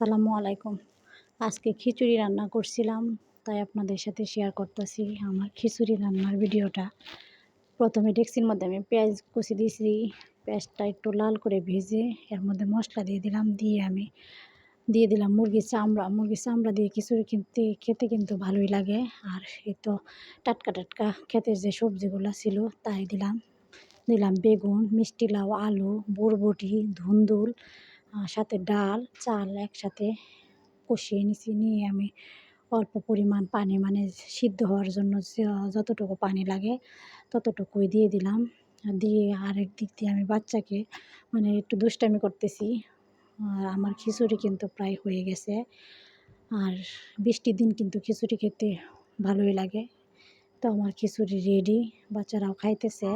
আসসালামু আলাইকুম। আজকে খিচুড়ি রান্না করছিলাম, তাই আপনাদের সাথে শেয়ার করতেছি আমার খিচুড়ি রান্নার ভিডিওটা। প্রথমে ডেকচির মধ্যে আমি পেঁয়াজ কুচি দিয়েছি। পেঁয়াজটা একটু লাল করে ভেজে এর মধ্যে মশলা দিয়ে দিলাম। আমি দিয়ে দিলাম মুরগির চামড়া। মুরগির চামড়া দিয়ে খিচুড়ি খেতে কিন্তু ভালোই লাগে। আর এই তো টাটকা টাটকা ক্ষেতের যে সবজিগুলো ছিল তাই দিলাম। দিলাম বেগুন, মিষ্টি লাউ, আলু, বরবটি, ধুন্দুল, সাথে ডাল, চাল একসাথে কষিয়ে নিছি। নিয়ে আমি অল্প পরিমাণ পানি, মানে সিদ্ধ হওয়ার জন্য যতটুকু পানি লাগে ততটুকুই দিয়ে দিলাম। দিয়ে আরেক দিক দিয়ে আমি বাচ্চাকে মানে একটু দুষ্টামি করতেছি। আর আমার খিচুড়ি কিন্তু প্রায় হয়ে গেছে। আর বৃষ্টির দিন কিন্তু খিচুড়ি খেতে ভালোই লাগে। তো আমার খিচুড়ি রেডি, বাচ্চারাও খাইতেছে।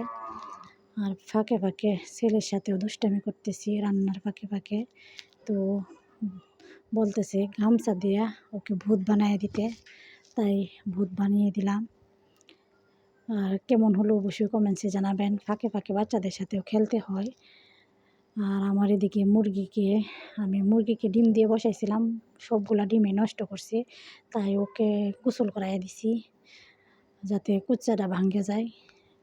আর ফাঁকে ফাঁকে ছেলের সাথেও দুষ্টামি করতেছি রান্নার ফাঁকে ফাঁকে। তো বলতেছে গামছা দিয়া ওকে ভূত বানিয়ে দিতে, তাই ভূত বানিয়ে দিলাম। আর কেমন হলো অবশ্যই কমেন্টসে জানাবেন। ফাঁকে ফাঁকে বাচ্চাদের সাথেও খেলতে হয়। আর আমার এদিকে মুরগিকে ডিম দিয়ে বসাইছিলাম, সবগুলা ডিমে নষ্ট করছে, তাই ওকে গোসল করাইয়া দিছি যাতে কুচ্চাটা ভাঙ্গে যায়।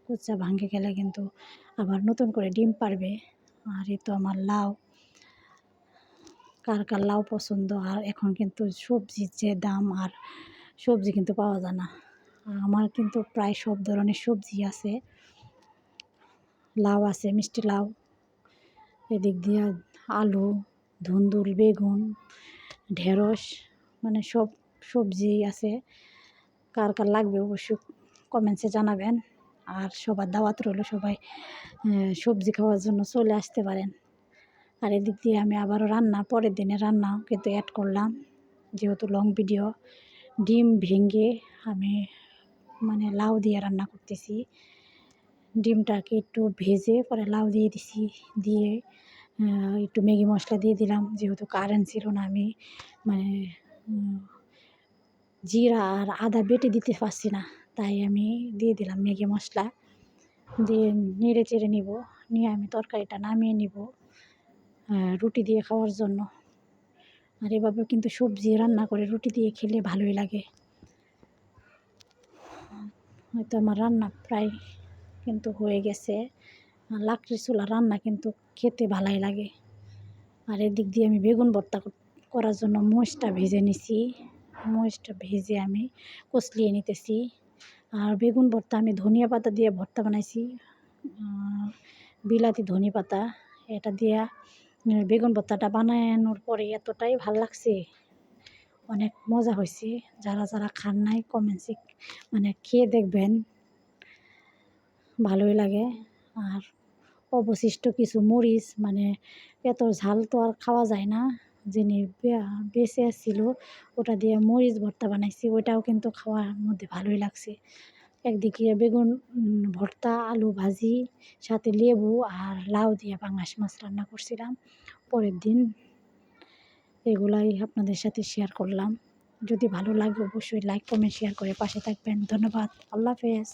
কুচ্চা ভাঙ্গে গেলে কিন্তু আবার নতুন করে ডিম পারবে। আর এই তো আমার লাউ, কার কার লাউ পছন্দ। আর এখন কিন্তু সবজির যে দাম, আর সবজি কিন্তু পাওয়া যায় না। আমার কিন্তু প্রায় সব ধরনের সবজি আছে। লাউ আছে, মিষ্টি লাউ, এদিক দিয়ে আলু, ধুন্দুল, বেগুন, ঢেঁড়স, মানে সব সবজি আছে। কার কার লাগবে অবশ্যই কমেন্টসে জানাবেন। আর সবার দাওয়াত রইল, সবাই সবজি খাওয়ার জন্য চলে আসতে পারেন। আর এদিক দিয়ে আমি আবারও পরের দিনে রান্নাও কিন্তু অ্যাড করলাম, যেহেতু লং ভিডিও। ডিম ভেঙে আমি মানে লাউ দিয়ে রান্না করতেছি। ডিমটাকে একটু ভেজে পরে লাউ দিয়ে দিছি। দিয়ে একটু ম্যাগি মশলা দিয়ে দিলাম, যেহেতু কারেন্ট ছিল না। আমি মানে জিরা আর আদা বেটে দিতে পারছি না, তাই আমি দিয়ে দিলাম ম্যাগি মশলা। দিয়ে নেড়ে চেড়ে নিব, নিয়ে আমি তরকারিটা নামিয়ে নিব রুটি দিয়ে খাওয়ার জন্য। আর এভাবে কিন্তু সবজি রান্না করে রুটি দিয়ে খেলে ভালোই লাগে। হয়তো আমার রান্না প্রায় কিন্তু হয়ে গেছে। লাকড়ির চুলার রান্না কিন্তু খেতে ভালোই লাগে। আর এদিক দিয়ে আমি বেগুন ভর্তা করার জন্য মরিচটা ভেজে নিছি। মরিচটা ভেজে আমি কষলিয়ে নিতেছি। আর বেগুন ভর্তা আমি ধনিয়া পাতা দিয়ে ভর্তা বানাইছি, বিলাতি ধনিয়া পাতা। এটা দিয়া বেগুন ভর্তাটা বানানোর পরে এতটাই ভাল লাগছে, অনেক মজা হয়েছে। যারা যারা খান নাই কমেন্টসে মানে খেয়ে দেখবেন, ভালোই লাগে। আর অবশিষ্ট কিছু মরিচ, মানে এত ঝাল তো আর খাওয়া যায় না, যিনি বেঁচে ছিল ওটা দিয়ে মরিচ ভর্তা বানাইছি, ওইটাও কিন্তু খাওয়ার মধ্যে ভালোই লাগছে। একদিকে বেগুন ভর্তা, আলু ভাজি, সাথে লেবু আর লাউ দিয়ে পাঙাশ মাছ রান্না করছিলাম পরের দিন। এগুলাই আপনাদের সাথে শেয়ার করলাম। যদি ভালো লাগে অবশ্যই লাইক কমেন্ট শেয়ার করে পাশে থাকবেন। ধন্যবাদ। আল্লাহ হাফেজ।